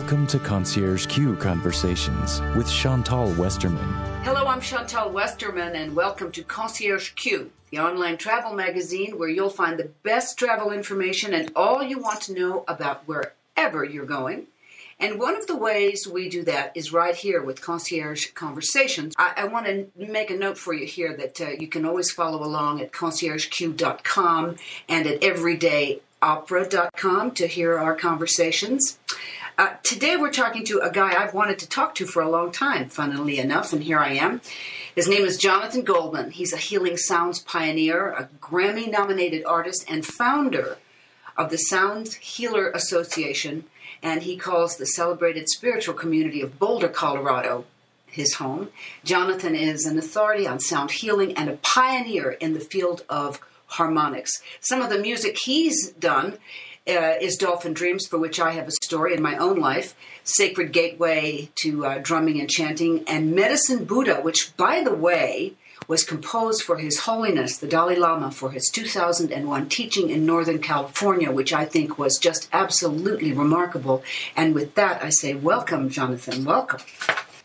Welcome to ConciergeQ Conversations with Chantal Westerman. Hello, I'm Chantal Westerman, and welcome to ConciergeQ, the online travel magazine where you'll find the best travel information and all you want to know about wherever you're going. And one of the ways we do that is right here with Concierge Conversations. I want to make a note for you here that you can always follow along at ConciergeQ.com and at everydayopera.com to hear our conversations. Today we're talking to a guy I've wanted to talk to for a long time, funnily enough, and here I am. His name is Jonathan Goldman. He's a healing sounds pioneer, a Grammy-nominated artist, and founder of the Sound Healer Association, and he calls the celebrated spiritual community of Boulder, Colorado, his home. Jonathan is an authority on sound healing and a pioneer in the field of harmonics. Some of the music he's done is Dolphin Dreams, for which I have a story in my own life, Sacred Gateway to Drumming and Chanting, and Medicine Buddha, which, by the way, was composed for His Holiness, the Dalai Lama, for his 2001 teaching in Northern California, which I think was just absolutely remarkable. And with that, I say, welcome, Jonathan. Welcome.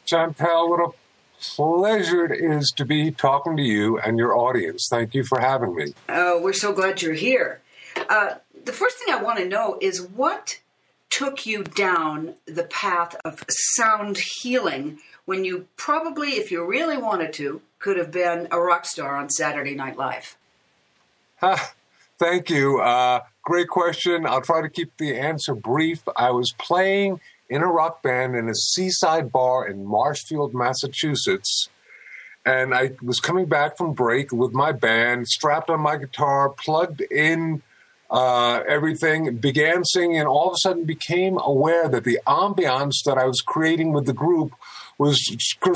Chantal, what a pleasure it is to be talking to you and your audience. Thank you for having me. We're so glad you're here. The first thing I want to know is what took you down the path of sound healing when you probably, if you really wanted to, could have been a rock star on Saturday Night Live? Thank you. Great question. I'll try to keep the answer brief. I was playing in a rock band in a seaside bar in Marshfield, Massachusetts, and I was coming back from break with my band, strapped on my guitar, plugged in everything, began singing, and all of a sudden became aware that the ambiance that I was creating with the group was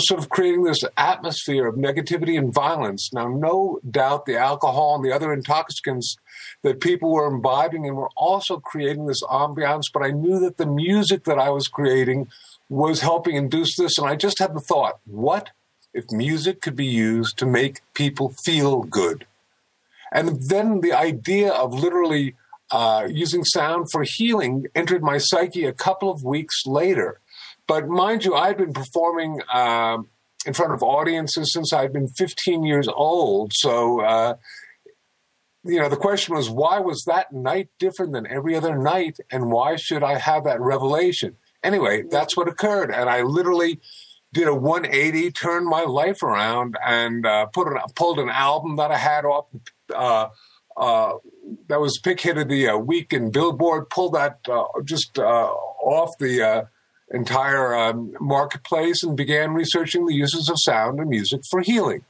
sort of creating this atmosphere of negativity and violence. Now, no doubt the alcohol and the other intoxicants that people were imbibing and were also creating this ambiance, but I knew that the music that I was creating was helping induce this, and I just had the thought, what if music could be used to make people feel good? And then the idea of literally using sound for healing entered my psyche a couple of weeks later. But mind you, I'd been performing in front of audiences since I'd been 15 years old. So, the question was, why was that night different than every other night? And why should I have that revelation? Anyway, that's what occurred. And I literally did a 180, turned my life around, and pulled an album that I had off that was pick hit of the week in Billboard, pulled that off the entire marketplace and began researching the uses of sound and music for healing.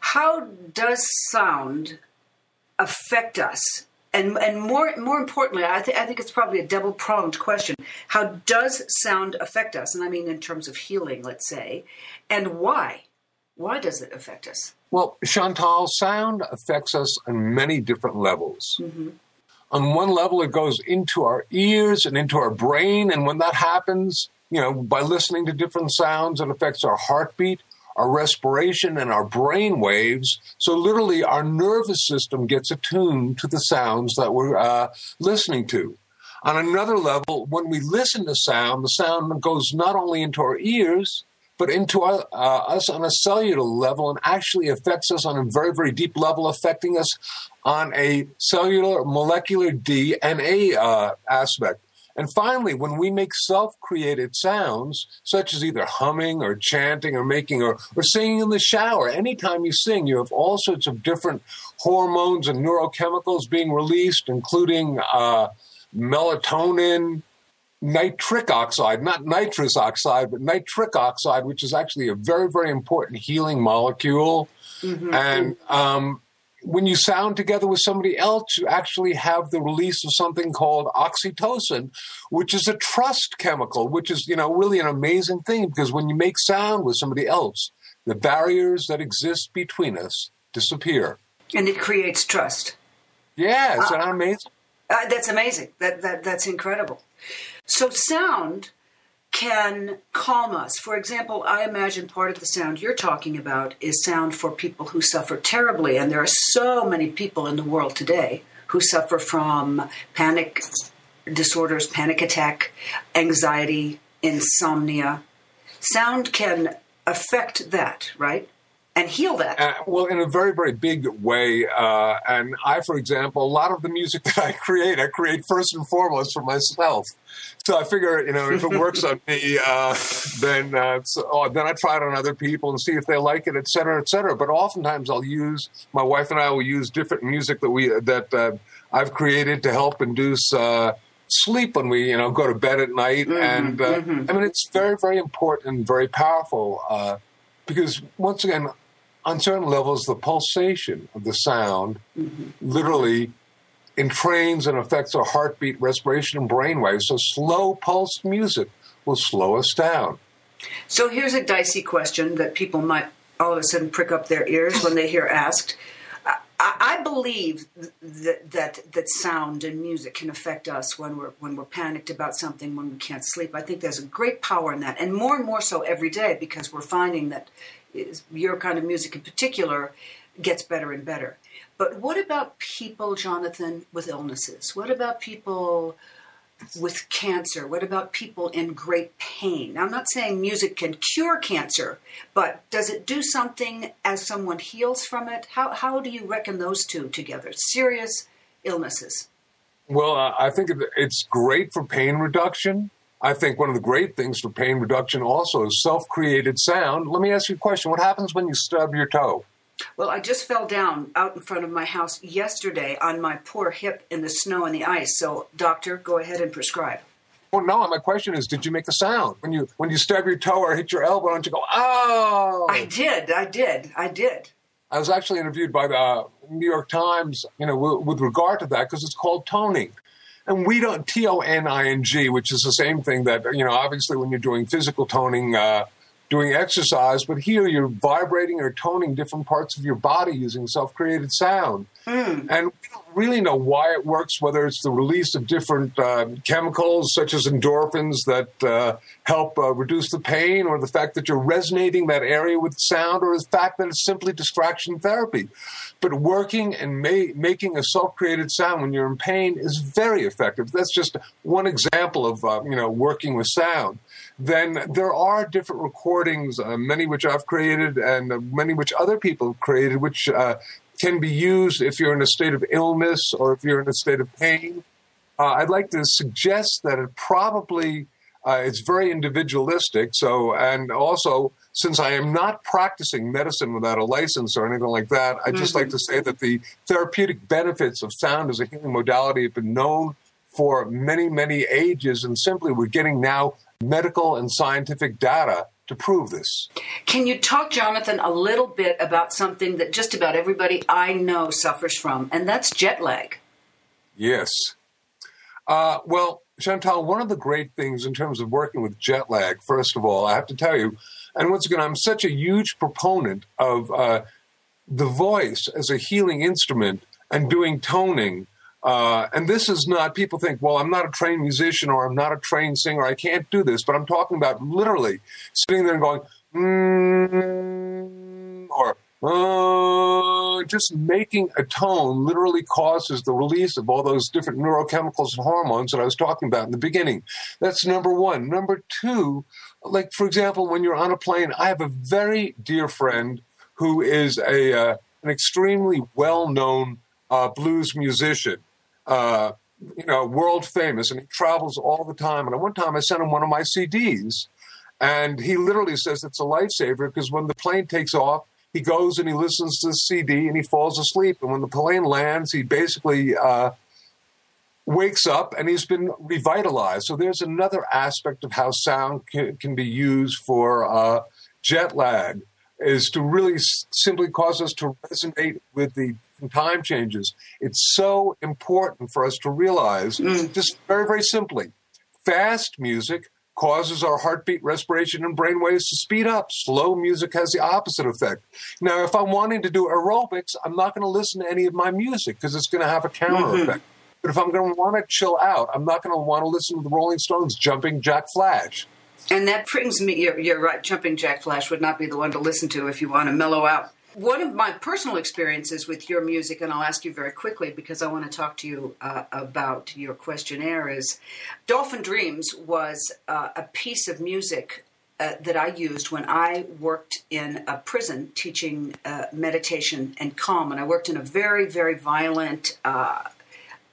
How does sound affect us? And more importantly, I think it's probably a double-pronged question. How does sound affect us? And I mean in terms of healing, let's say. And why? Why does it affect us? Well, Chantal, sound affects us on many different levels. Mm-hmm. On one level, it goes into our ears and into our brain. And when that happens, by listening to different sounds, it affects our heartbeat, our respiration, and our brain waves. So literally, our nervous system gets attuned to the sounds that we're listening to. On another level, when we listen to sound, the sound goes not only into our ears, but into us on a cellular level and actually affects us on a very, very deep level, affecting us on a cellular, molecular DNA aspect. And finally, when we make self-created sounds, such as either humming or chanting or making or singing in the shower, anytime you sing, you have all sorts of different hormones and neurochemicals being released, including melatonin, nitric oxide, not nitrous oxide, but nitric oxide, which is actually a very, very important healing molecule. Mm-hmm. And when you sound together with somebody else, you actually have the release of something called oxytocin, which is a trust chemical, which is, really an amazing thing, because when you make sound with somebody else, the barriers that exist between us disappear. And it creates trust. Yeah, isn't that amazing? That's amazing. That's incredible. So sound can calm us. For example, I imagine part of the sound you're talking about is sound for people who suffer terribly. And there are so many people in the world today who suffer from panic disorders, panic attack, anxiety, insomnia. Sound can affect that, right? And heal that. Well, in a very, very big way. And I, for example, a lot of the music that I create first and foremost for myself. So I figure, if it works on me, then I try it on other people and see if they like it, et cetera, et cetera. But oftentimes my wife and I will use different music that I've created to help induce sleep when we, go to bed at night. And I mean, it's very, very important and very powerful because once again, on certain levels, the pulsation of the sound literally entrains and affects our heartbeat, respiration, and brainwaves. So slow pulsed music will slow us down. So here's a dicey question that people might all of a sudden prick up their ears when they hear asked. I believe that sound and music can affect us when we're panicked about something, when we can't sleep. I think there's a great power in that, and more so every day, because we're finding that your kind of music in particular gets better and better. But what about people, Jonathan, with illnesses? What about people with cancer? What about people in great pain? Now, I'm not saying music can cure cancer, but does it do something as someone heals from it? How do you reckon those two together? Serious illnesses. Well, I think it's great for pain reduction. I think one of the great things for pain reduction also is self-created sound. Let me ask you a question. What happens when you stub your toe? Well, I just fell down out in front of my house yesterday on my poor hip in the snow and the ice. So, doctor, go ahead and prescribe. Well, no, my question is, did you make a sound? When you stub your toe or hit your elbow, don't you go, oh? I did. I was actually interviewed by the New York Times, with regard to that, because it's called toning. And we don't, Toning, which is the same thing that, obviously when you're doing physical toning, doing exercise, but here you're vibrating or toning different parts of your body using self-created sound. And we don't really know why it works, whether it's the release of different chemicals such as endorphins that help reduce the pain, or the fact that you're resonating that area with sound, or the fact that it's simply distraction therapy. But working and making a self-created sound when you're in pain is very effective. That's just one example of working with sound. Then there are different recordings, many which I've created and many which other people have created, which can be used if you're in a state of illness or if you're in a state of pain. I'd like to suggest that it probably it's very individualistic. So, and also, since I am not practicing medicine without a license or anything like that, I'd just like to say that the therapeutic benefits of sound as a healing modality have been known for many, many ages, and simply we're getting now medical and scientific data to prove this. Can you talk, Jonathan, a little bit about something that just about everybody I know suffers from, and that's jet lag? Yes. Well, Chantal, one of the great things in terms of working with jet lag, first of all, I have to tell you, and once again, I'm such a huge proponent of the voice as a healing instrument and doing toning. And this is not, people think, well, I'm not a trained musician or I'm not a trained singer, I can't do this, but I'm talking about literally sitting there and going, or just making a tone literally causes the release of all those different neurochemicals and hormones that I was talking about in the beginning. That's number one. Number two, like, for example, when you're on a plane, I have a very dear friend who is an extremely well-known blues musician. World famous, and he travels all the time. And at one time I sent him one of my CDs, and he literally says it's a lifesaver because when the plane takes off, he goes and he listens to the CD and he falls asleep. And when the plane lands, he basically wakes up and he's been revitalized. So there's another aspect of how sound can be used for jet lag, is to really simply cause us to resonate with the time changes. It's so important for us to realize, just very, very simply, fast music causes our heartbeat, respiration, and brainwaves to speed up. Slow music has the opposite effect. Now, if I'm wanting to do aerobics, I'm not going to listen to any of my music because it's going to have a counter effect. But if I'm going to want to chill out, I'm not going to want to listen to the Rolling Stones' Jumping Jack Flash. And that brings me, you're right, Jumping Jack Flash would not be the one to listen to if you want to mellow out. One of my personal experiences with your music, and I'll ask you very quickly because I want to talk to you about your questionnaire, is Dolphin Dreams was a piece of music that I used when I worked in a prison teaching meditation and calm. And I worked in a very, very violent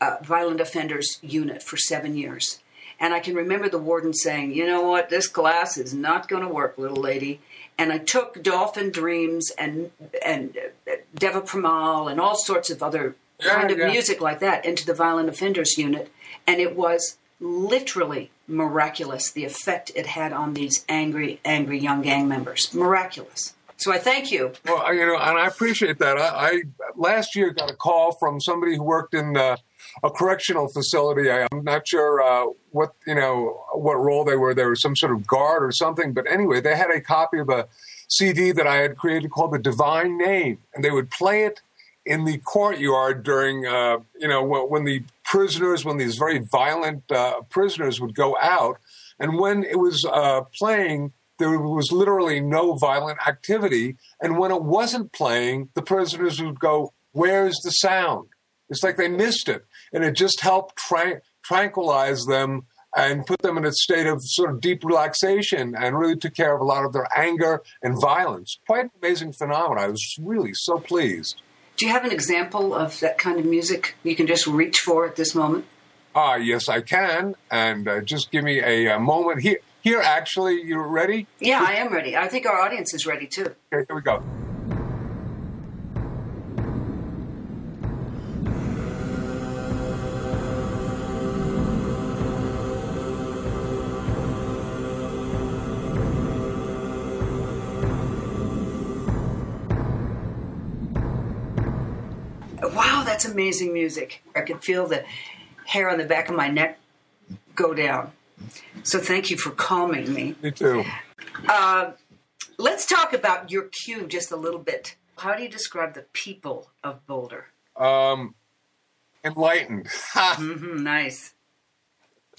offenders unit for 7 years. And I can remember the warden saying, you know what, this class is not going to work, little lady. And I took Dolphin Dreams and Deva Premal and all sorts of other kind of music like that into the violent offenders unit. And it was literally miraculous, the effect it had on these angry young gang members. Miraculous. So I thank you. Well, and I appreciate that. I last year got a call from somebody who worked in a correctional facility. I'm not sure what role they were. They were some sort of guard or something. But anyway, they had a copy of a CD that I had created called The Divine Name, and they would play it in the courtyard during, when these very violent prisoners would go out. And when it was playing, there was literally no violent activity. And when it wasn't playing, the prisoners would go, "Where's the sound?" It's like they missed it. And it just helped tranquilize them and put them in a state of sort of deep relaxation and really took care of a lot of their anger and violence. Quite an amazing phenomenon. I was really so pleased. Do you have an example of that kind of music you can just reach for at this moment? Yes, I can. And just give me a moment. Here, actually, you ready? Yeah, I am ready. I think our audience is ready, too. Okay, here we go. Wow, that's amazing music. I could feel the hair on the back of my neck go down. So thank you for calming me. Me too. Let's talk about your cue just a little bit. How do you describe the people of Boulder? Enlightened. Nice.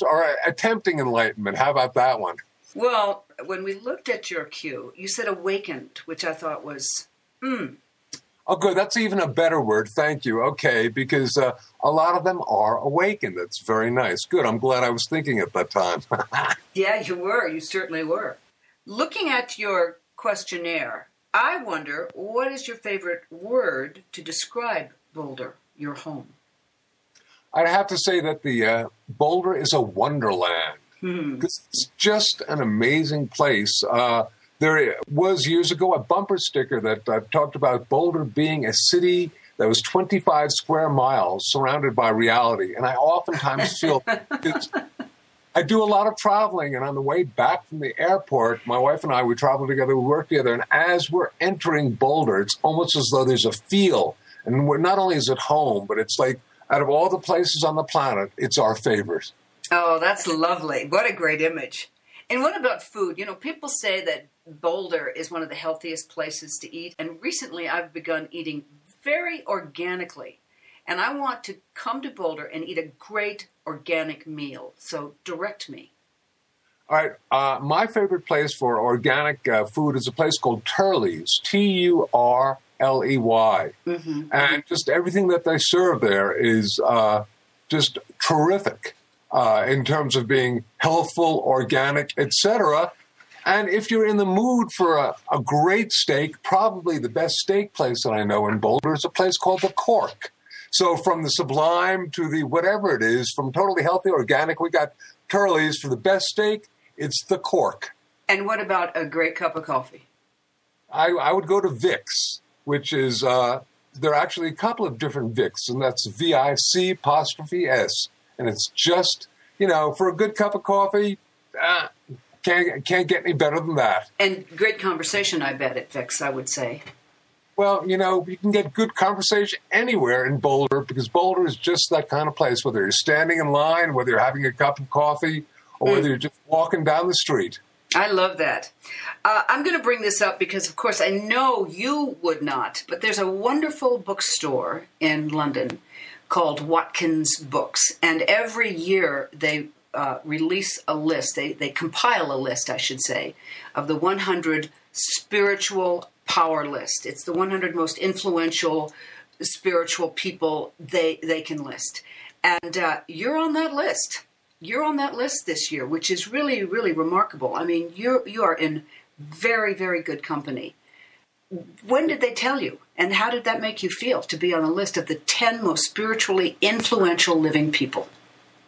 Or attempting enlightenment. How about that one? Well, when we looked at your cue, you said awakened, which I thought was, Oh, good. That's even a better word. Thank you. Okay, because a lot of them are awakened. That's very nice. Good. I'm glad I was thinking at that time. Yeah, you were. You certainly were. Looking at your questionnaire, I wonder, what is your favorite word to describe Boulder, your home? I'd have to say that the Boulder is a wonderland. It's just an amazing place. There was years ago a bumper sticker that talked about Boulder being a city that was 25 square miles surrounded by reality. And I oftentimes feel I do a lot of traveling, and on the way back from the airport, my wife and I, we travel together, we work together, and as we're entering Boulder, it's almost as though there's a feel. And not only is it home, but it's like out of all the places on the planet, it's our favorite. Oh, that's lovely. What a great image. And what about food? You know, people say that Boulder is one of the healthiest places to eat. And recently I've begun eating very organically. And I want to come to Boulder and eat a great organic meal. So direct me. All right. My favorite place for organic food is a place called Turley's, Turley. And just everything that they serve there is just terrific. In terms of being healthful, organic, etc. And if you're in the mood for a great steak, probably the best steak place that I know in Boulder is a place called The Cork. So from the Sublime to the whatever it is, from totally healthy, organic, we got Turley's. For the best steak, it's The Cork. And what about a great cup of coffee? I would go to Vic's, which is, there are actually a couple of different Vic's, and that's VIC''S. And it's just, for a good cup of coffee, can't get any better than that. And great conversation, I bet, at Vic's, I would say. Well, you can get good conversation anywhere in Boulder because Boulder is just that kind of place, whether you're standing in line, whether you're having a cup of coffee, or whether you're just walking down the street. I love that. I'm going to bring this up because, of course, I know you would not, but there's a wonderful bookstore in London called Watkins Books. And every year they release a list, they compile a list, I should say, of the 100 spiritual, power list. It's the 100 most influential spiritual people they can list. And you're on that list. You're on that list this year, which is really, really remarkable. I mean, you are in very, very good company. When did they tell you? And how did that make you feel to be on the list of the 10 most spiritually influential living people?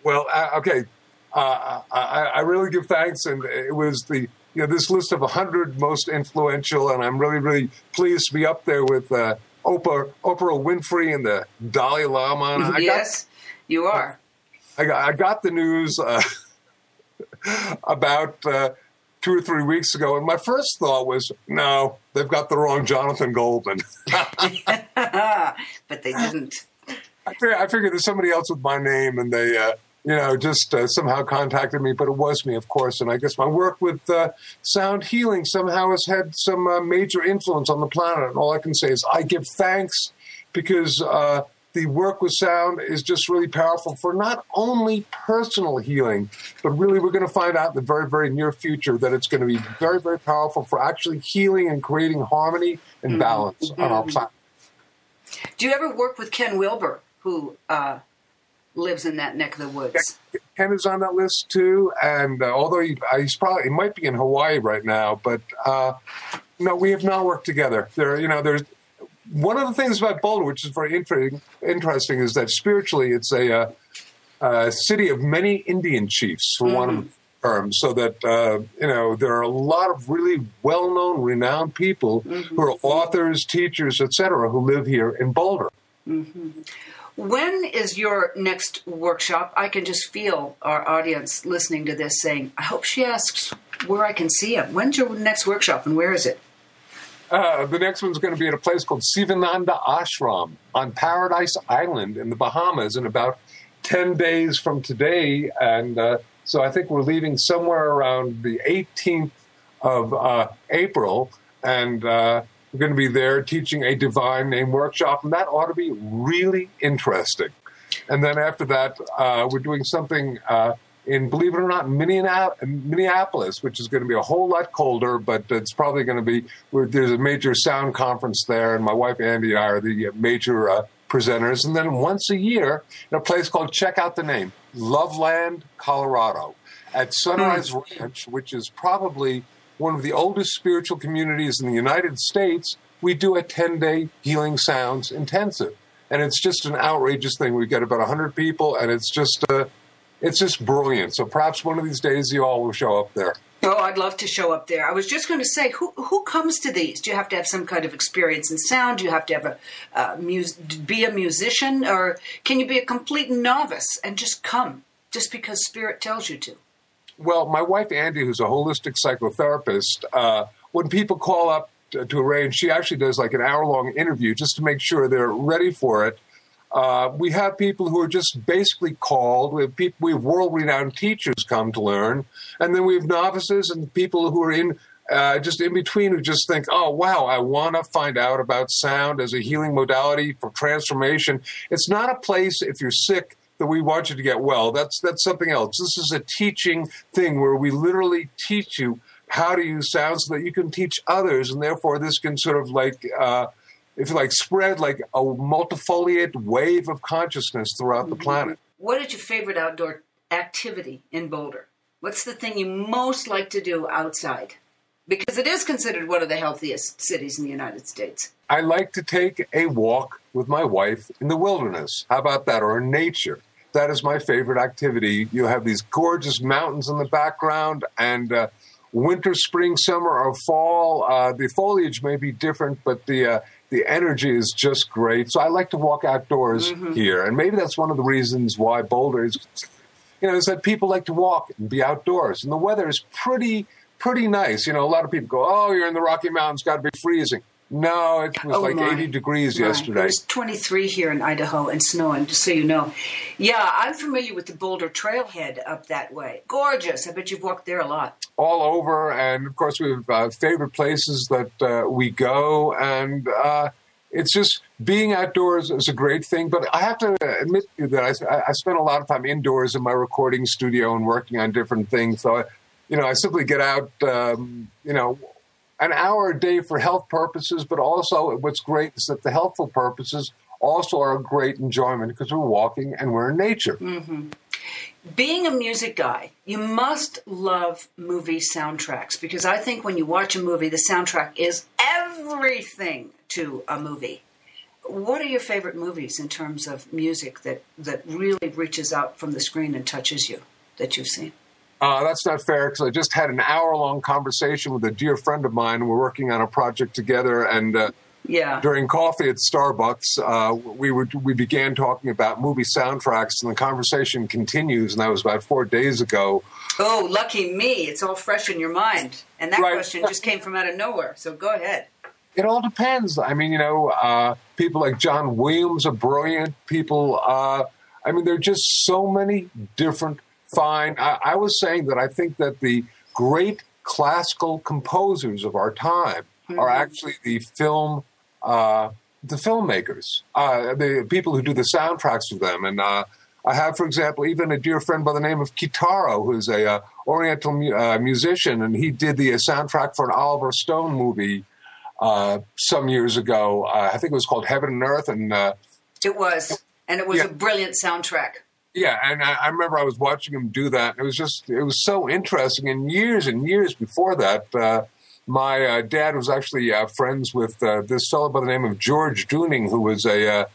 Well, okay. I really give thanks. And it was this list of 100 most influential. And I'm really, really pleased to be up there with Oprah Winfrey and the Dalai Lama. Yes, you are. I got the news about 2 or 3 weeks ago, and my first thought was, no, they've got the wrong Jonathan Goldman. But they didn't. I figured there's somebody else with my name, and they, just somehow contacted me, but it was me, of course. And I guess my work with sound healing somehow has had some major influence on the planet. And all I can say is I give thanks because the work with sound is just really powerful for not only personal healing, but really we're going to find out in the very, very near future that it's going to be very, very powerful for actually healing and creating harmony and balance on our planet. Do you ever work with Ken Wilber, who lives in that neck of the woods? Ken is on that list too, and although he might be in Hawaii right now, but no, we have not worked together. There's one of the things about Boulder, which is very interesting, is that spiritually it's a city of many Indian chiefs, for one of the terms, so that, there are a lot of really well-known, renowned people who are authors, teachers, etc., who live here in Boulder. When is your next workshop? I can just feel our audience listening to this saying, I hope she asks where I can see him. When's your next workshop and where is it? The next one's going to be at a place called Sivananda Ashram on Paradise Island in the Bahamas in about 10 days from today. And so I think we're leaving somewhere around the 18th of April. And we're going to be there teaching a divine name workshop. And that ought to be really interesting. And then after that, we're doing something in, believe it or not, Minneapolis, which is going to be a whole lot colder, but it's probably going to be, there's a major sound conference there, and my wife Andy and I are the major presenters. And then once a year, in a place called, check out the name, Loveland, Colorado, at Sunrise Ranch, which is probably one of the oldest spiritual communities in the United States, we do a 10-day Healing Sounds intensive. And it's just an outrageous thing. We get about 100 people, and it's just brilliant. So perhaps one of these days you all will show up there. Oh, I'd love to show up there. I was just going to say, who comes to these? Do you have to have some kind of experience in sound? Do you have to have be a musician? Or can you be a complete novice and just come just because Spirit tells you to? Well, my wife, Andy, who's a holistic psychotherapist, when people call up to arrange, she actually does like an hour-long interview just to make sure they're ready for it. We have people who are just basically called. We have world-renowned teachers come to learn. And then we have novices and people who are just in between who just think, oh, wow, I want to find out about sound as a healing modality for transformation. It's not a place, if you're sick, that we want you to get well. That's something else. This is a teaching thing where we literally teach you how to use sound so that you can teach others. And therefore, this can sort of like... if you like, spread like a multifoliate wave of consciousness throughout the planet. What is your favorite outdoor activity in Boulder? What's the thing you most like to do outside? Because it is considered one of the healthiest cities in the United States. I like to take a walk with my wife in the wilderness. How about that? Or in nature. That is my favorite activity. You have these gorgeous mountains in the background, and winter, spring, summer, or fall, the foliage may be different, but the energy is just great. So I like to walk outdoors here. And maybe that's one of the reasons why Boulder is, is that people like to walk and be outdoors. And the weather is pretty nice. A lot of people go, oh, you're in the Rocky Mountains, got to be freezing. No, it was 80 degrees yesterday. It was 23 here in Idaho and snowing, just so you know. Yeah, I'm familiar with the Boulder Trailhead up that way. Gorgeous. I bet you've walked there a lot. All over. And, of course, we have favorite places that we go. And it's just being outdoors is a great thing. But I have to admit to you that I spend a lot of time indoors in my recording studio and working on different things. So, I simply get out, an hour a day for health purposes, but also what's great is that the healthful purposes also are a great enjoyment because we're walking and we're in nature. Mm-hmm. Being a music guy, you must love movie soundtracks, because I think when you watch a movie, the soundtrack is everything to a movie. What are your favorite movies in terms of music that really reaches out from the screen and touches you that you've seen? That's not fair, because I just had an hour-long conversation with a dear friend of mine. We're working on a project together, and during coffee at Starbucks, we began talking about movie soundtracks, and the conversation continues, and that was about 4 days ago. Oh, lucky me. It's all fresh in your mind. And that question just came from out of nowhere, so go ahead. It all depends. I mean, people like John Williams are brilliant. People, there are just so many different fine. I was saying that I think that the great classical composers of our time are actually the filmmakers, the people who do the soundtracks for them. And I have, for example, even a dear friend by the name of Kitaro, who's a Oriental musician, and he did the soundtrack for an Oliver Stone movie some years ago. I think it was called Heaven and Earth. And it was a brilliant soundtrack. Yeah, and I remember I was watching him do that. It was so interesting. And years before that, my dad was actually friends with this fellow by the name of George Dooning, who was a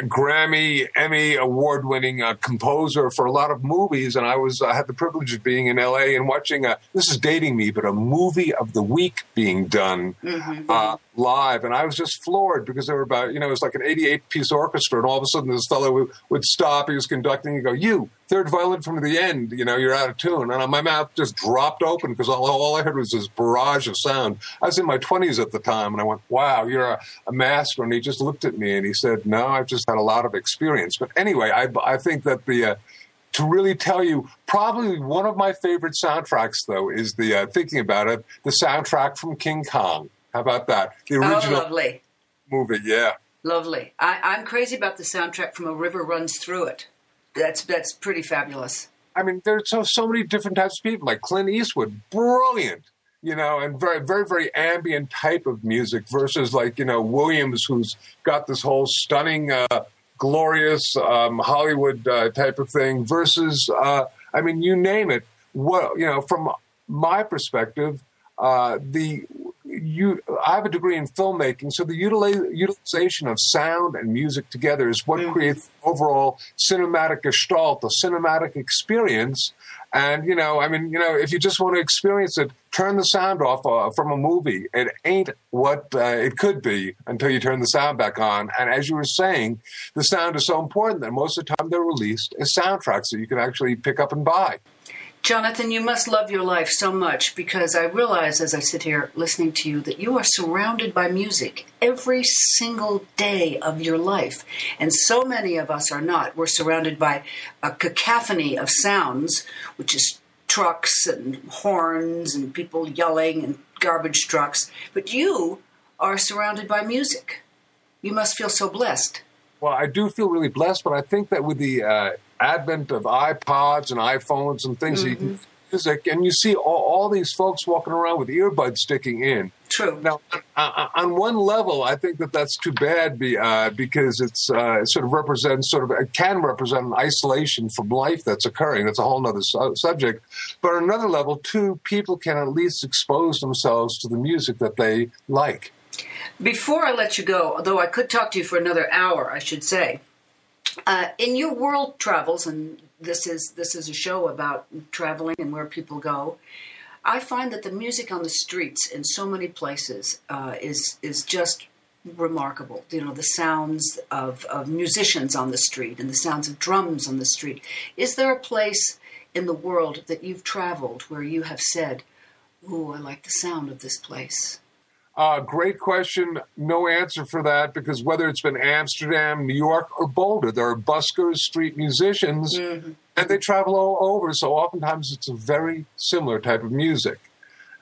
Grammy, Emmy award-winning composer for a lot of movies. And I had the privilege of being in L.A. and watching, this is dating me, but a movie of the week being done live. And I was just floored because they were about, it was like an 88-piece orchestra. And all of a sudden this fellow would stop. He was conducting and go, "You, third violin from the end, you're out of tune." And my mouth just dropped open because all I heard was this barrage of sound. I was in my 20s at the time, and I went, "Wow, you're a master." And he just looked at me and he said, "No, I've just had a lot of experience." But anyway, I think that to really tell you, probably one of my favorite soundtracks, though, is thinking about it, the soundtrack from King Kong. How about that? The original movie, yeah. Lovely. I'm crazy about the soundtrack from A River Runs Through It. That's pretty fabulous. I mean, there's so many different types of people, like Clint Eastwood, brilliant, and very, very, very ambient type of music versus Williams, who's got this whole stunning, glorious Hollywood type of thing versus, you name it. From my perspective, I have a degree in filmmaking, so the utilization of sound and music together is what creates overall cinematic gestalt, a cinematic experience. And, if you just want to experience it, turn the sound off from a movie. It ain't what it could be until you turn the sound back on. And as you were saying, the sound is so important that most of the time they're released as soundtracks that you can actually pick up and buy. Jonathan, you must love your life so much, because I realize as I sit here listening to you that you are surrounded by music every single day of your life. And so many of us are not. We're surrounded by a cacophony of sounds, which is trucks and horns and people yelling and garbage trucks. But you are surrounded by music. You must feel so blessed. Well, I do feel really blessed, but I think that with the advent of iPods and iPhones and things, you can music, and you see all these folks walking around with earbuds sticking in. True. Now, on one level, I think that's too bad because it can represent an isolation from life that's occurring. That's a whole other subject. But on another level, too, people can at least expose themselves to the music that they like. Before I let you go, although I could talk to you for another hour, I should say, in your world travels, and this is a show about traveling and where people go, I find that the music on the streets in so many places is just remarkable. The sounds of musicians on the street and the sounds of drums on the street. Is there a place in the world that you've traveled where you have said, "Ooh, I like the sound of this place"? Great question. No answer for that, because whether it's been Amsterdam, New York, or Boulder, there are buskers, street musicians, and they travel all over. So oftentimes it's a very similar type of music.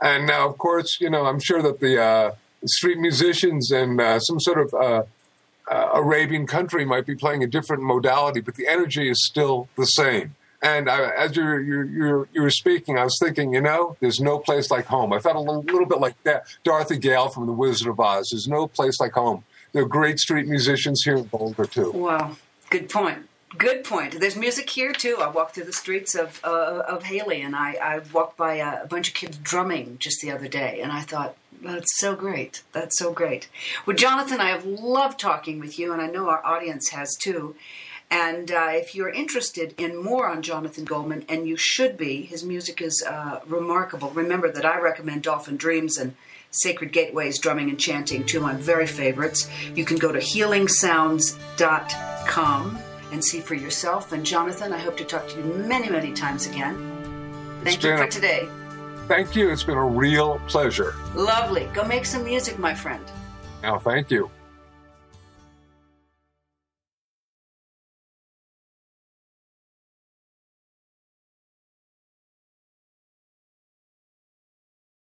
And now, of course, I'm sure that the street musicians in some sort of Arabian country might be playing a different modality, but the energy is still the same. And as you were speaking, I was thinking, there's no place like home. I felt a little bit like that Dorothy Gale from The Wizard of Oz. There's no place like home. There are great street musicians here in Boulder, too. Wow. Good point. Good point. There's music here, too. I walked through the streets of Haley, and I walked by a bunch of kids drumming just the other day, and I thought, that's so great. That's so great. Well, Jonathan, I have loved talking with you, and I know our audience has, too. And if you're interested in more on Jonathan Goldman, and you should be, his music is remarkable. Remember that I recommend Dolphin Dreams and Sacred Gateways, Drumming and Chanting, two of my very favorites. You can go to healingsounds.com and see for yourself. And Jonathan, I hope to talk to you many, many times again. Thank you for today. Thank you. It's been a real pleasure. Lovely. Go make some music, my friend. Now, thank you.